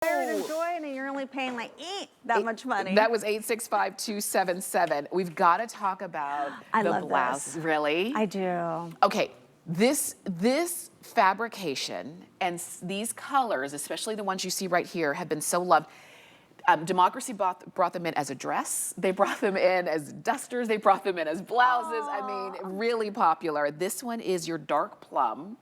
And enjoying it, you're only paying like that much money. That was 865-277. We've got to talk about the blouse. This. Really? I do. Okay, this fabrication and these colors, especially the ones you see right here, have been so loved. Democracy brought them in as a dress. They brought them in as dusters. They brought them in as blouses. I mean, really popular. This one is your dark plum.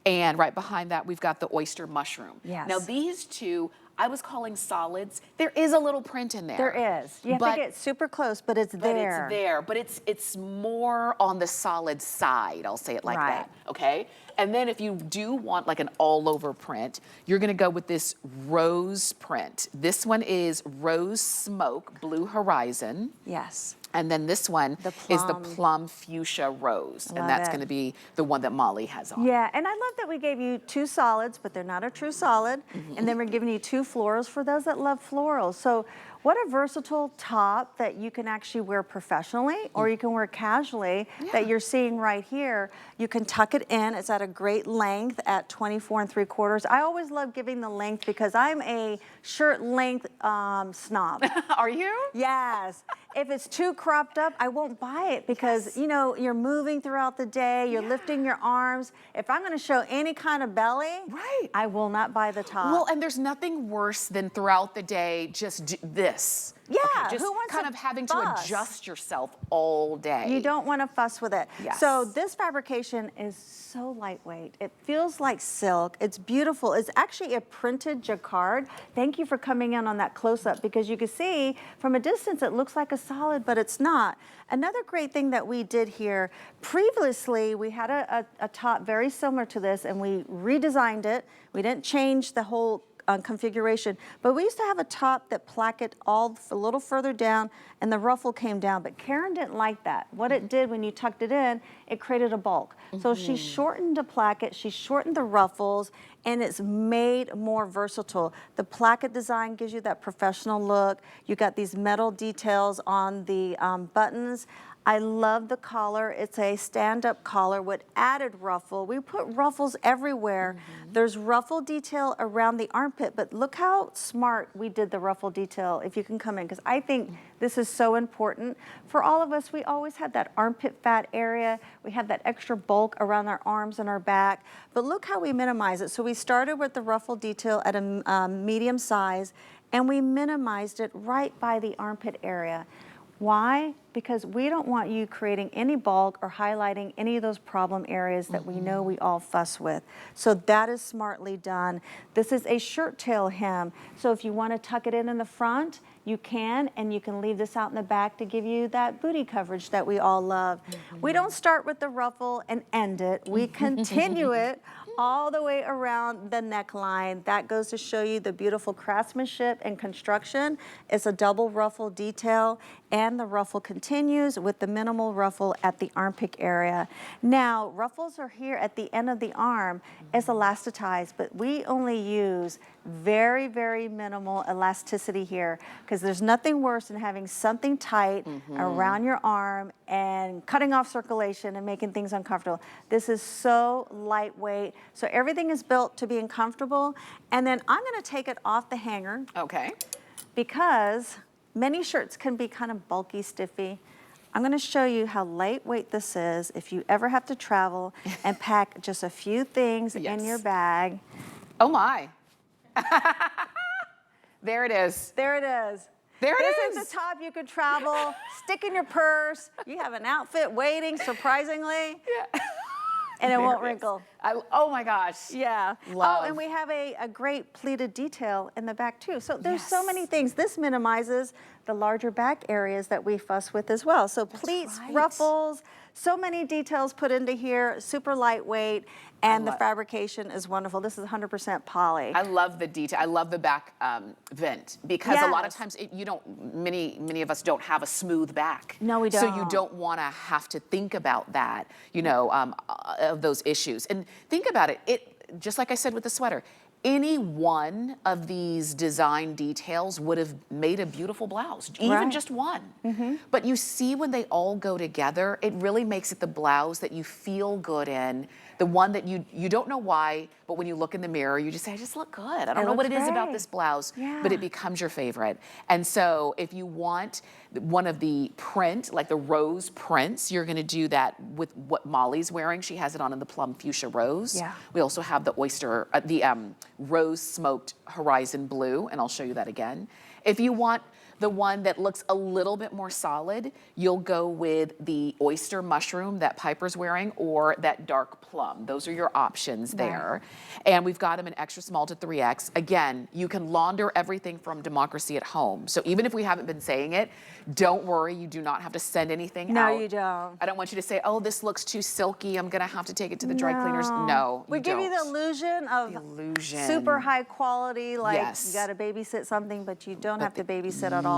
And right behind that, we've got the oyster mushroom. Yes. Now these two, I was calling solids. There is a little print in there. There is. You have to get super close, but it's there. It's there, but it's more on the solid side, I'll say it like that, okay? And then if you do want like an all-over print, you're gonna go with this rose print. This one is Rose Smoke Blue Horizon. Yes. And then this one is the Plum Fuchsia Rose. And that's gonna be the one that Molly has on. Yeah, and I love that we gave you two solids, but they're not a true solid. And then we're giving you two florals for those that love florals. So what a versatile top that you can actually wear professionally or you can wear casually that you're seeing right here. You can tuck it in. It's at a great length at 24 3/4. I always love giving the length because I'm a shirt length snob. Are you? Yes. If it's too cropped up, I won't buy it because, you know, you're moving throughout the day, you're lifting your arms. If I'm gonna show any kind of belly, I will not buy the top. Well, and there's nothing worse than throughout the day just do this. Yeah, just who wants kind of having to adjust yourself all day. You don't want to fuss with it. So this fabrication is so lightweight. It feels like silk. It's beautiful. It's actually a printed jacquard. Thank you for coming in on that close-up because you can see from a distance it looks like a solid, but it's not. Another great thing that we did here, previously we had a top very similar to this and we redesigned it. We didn't change the whole configuration, but we used to have a top that placket all a little further down and the ruffle came down, but Karen didn't like that. What it did when you tucked it in, it created a bulk. So she shortened the placket, she shortened the ruffles, and it's made more versatile. The placket design gives you that professional look. You got these metal details on the buttons. I love the collar. It's a stand-up collar with added ruffle. We put ruffles everywhere. There's ruffle detail around the armpit, but look how smart we did the ruffle detail, if you can come in, because I think this is so important. For all of us, we always have that armpit fat area. We have that extra bulk around our arms and our back, but look how we minimize it. So we started with the ruffle detail at a medium size, and we minimized it right by the armpit area. Why? Because we don't want you creating any bulk or highlighting any of those problem areas that we know we all fuss with. So that is smartly done. This is a shirt tail hem. So if you want to tuck it in the front, you can, and you can leave this out in the back to give you that booty coverage that we all love. We don't start with the ruffle and end it. We continue it all the way around the neckline. That goes to show you the beautiful craftsmanship and construction. It's a double ruffle detail, and the ruffle continues with the minimal ruffle at the armpit area. Now, ruffles are here at the end of the arm. It's elasticized, but we only use very, very minimal elasticity here because there's nothing worse than having something tight around your arm and cutting off circulation and making things uncomfortable. This is so lightweight. So everything is built to be uncomfortable. And then I'm gonna take it off the hanger. Okay. Because many shirts can be kind of bulky, stiffy. I'm gonna show you how lightweight this is if you ever have to travel and pack just a few things in your bag. Oh my. There it is. There it is. There it is. This is the top you could travel, stick in your purse. You have an outfit waiting, surprisingly. And it won't wrinkle. Oh my gosh. Yeah. Love. Oh, and we have a great pleated detail in the back too. So there's so many things. This minimizes the larger back areas that we fuss with as well. So pleats, ruffles, so many details put into here, super lightweight, and the fabrication is wonderful. This is 100% poly. I love the detail. I love the back vent because a lot of times many of us don't have a smooth back. No, we don't. So you don't want to have to think about that, you know, of those issues. And think about it, just like I said with the sweater, any one of these design details would have made a beautiful blouse, even just one. But you see when they all go together, it really makes it the blouse that you feel good in, the one that you don't know why, but when you look in the mirror, you just say, I just look good. I don't It know what it looks is about great. this blouse, Yeah. but it becomes your favorite. And so if you want one of the print, like the rose prints, you're gonna do that with what Molly's wearing. She has it on in the plum fuchsia rose. Yeah. We also have the oyster, rose smoked horizon blue, and I'll show you that again. If you want the one that looks a little bit more solid, you'll go with the oyster mushroom that Piper's wearing or that dark plum. Those are your options there. And we've got them in extra small to 3X. Again, you can launder everything from Democracy at home. So even if we haven't been saying it, don't worry, you do not have to send anything out. No, you don't. I don't want you to say, oh, this looks too silky, I'm gonna have to take it to the dry cleaners. No, We give you the don't. illusion of The illusion. super high quality, like Yes. you gotta babysit something, but you don't have to babysit at all.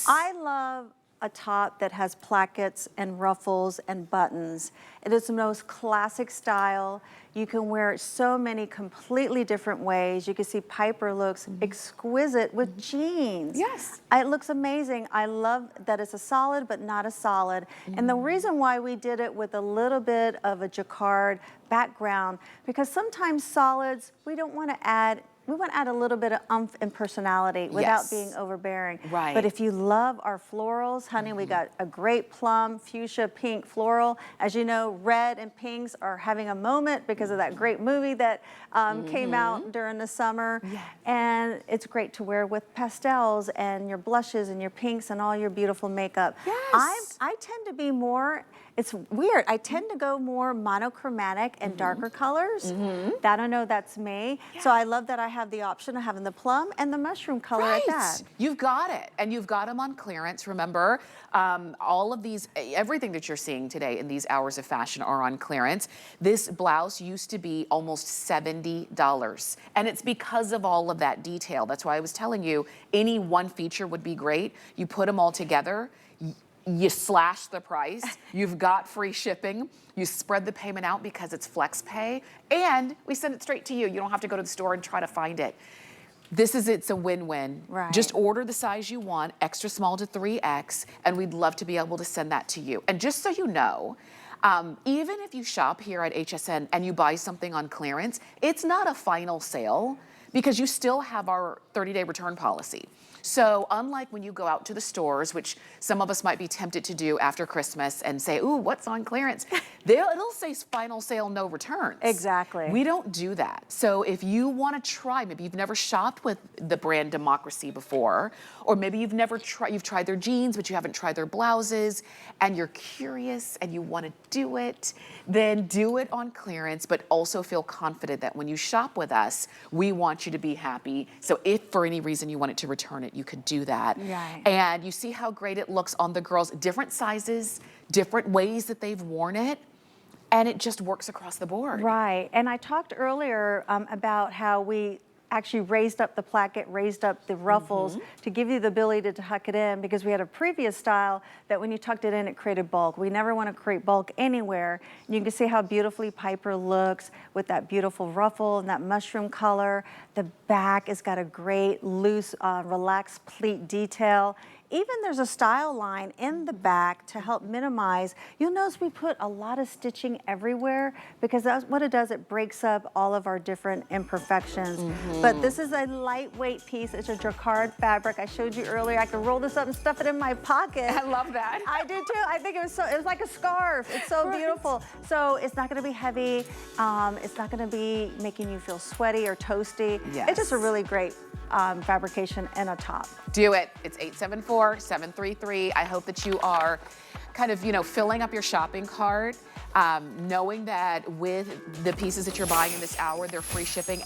I love a top that has plackets and ruffles and buttons. It is the most classic style. You can wear it so many completely different ways. You can see Piper looks exquisite with jeans. Yes. It looks amazing. I love that it's a solid, but not a solid. And the reason why we did it with a little bit of a jacquard background, because sometimes solids, we want to add a little bit of oomph and personality without Yes. being overbearing. Right. But if you love our florals, honey, we got a great plum, fuchsia, pink floral. As you know, red and pinks are having a moment because of that great movie that came out during the summer. Yes. And it's great to wear with pastels and your blushes and your pinks and all your beautiful makeup. Yes. I tend to be more, it's weird, I tend to go more monochromatic and darker colors. That I know that's me. So I love that I have the option of having the plum and the mushroom color at that. You've got it. And you've got them on clearance. Remember, all of these, everything that you're seeing today in these hours of fashion are on clearance. This blouse used to be almost $70. And it's because of all of that detail. That's why I was telling you, any one feature would be great. You put them all together, you slash the price, you've got free shipping, you spread the payment out because it's flex pay, and we send it straight to you. You don't have to go to the store and try to find it. It's a win-win. Right. Just order the size you want, extra small to 3X, and we'd love to be able to send that to you. And just so you know, even if you shop here at HSN and you buy something on clearance, it's not a final sale because you still have our 30-day return policy. So unlike when you go out to the stores, which some of us might be tempted to do after Christmas and say, ooh, what's on clearance? It'll say final sale, no returns. Exactly. We don't do that. So if you want to try, maybe you've never shopped with the brand Democracy before, or maybe you've tried their jeans, but you haven't tried their blouses, and you're curious and you want to do it, then do it on clearance, but also feel confident that when you shop with us, we want you to be happy. So if for any reason you wanted to return it, you could do that. Right. And you see how great it looks on the girls, different sizes, different ways that they've worn it, and it just works across the board. Right, and I talked earlier about how we actually raised up the placket, raised up the ruffles to give you the ability to tuck it in, because we had a previous style that when you tucked it in, it created bulk. We never want to create bulk anywhere. And you can see how beautifully Piper looks with that beautiful ruffle and that mushroom color. The back has got a great loose, relaxed pleat detail. Even there's a style line in the back to help minimize. You'll notice we put a lot of stitching everywhere because that's what it does. It breaks up all of our different imperfections. But this is a lightweight piece. It's a jacquard fabric. I showed you earlier. I could roll this up and stuff it in my pocket. I love that. I did too. I think it was like a scarf. It's so beautiful. So it's not going to be heavy. It's not going to be making you feel sweaty or toasty. Yes. It's just a really great fabrication and a top. Do it. It's 874-733. I hope that you are kind of, filling up your shopping cart, knowing that with the pieces that you're buying in this hour, they're free shipping.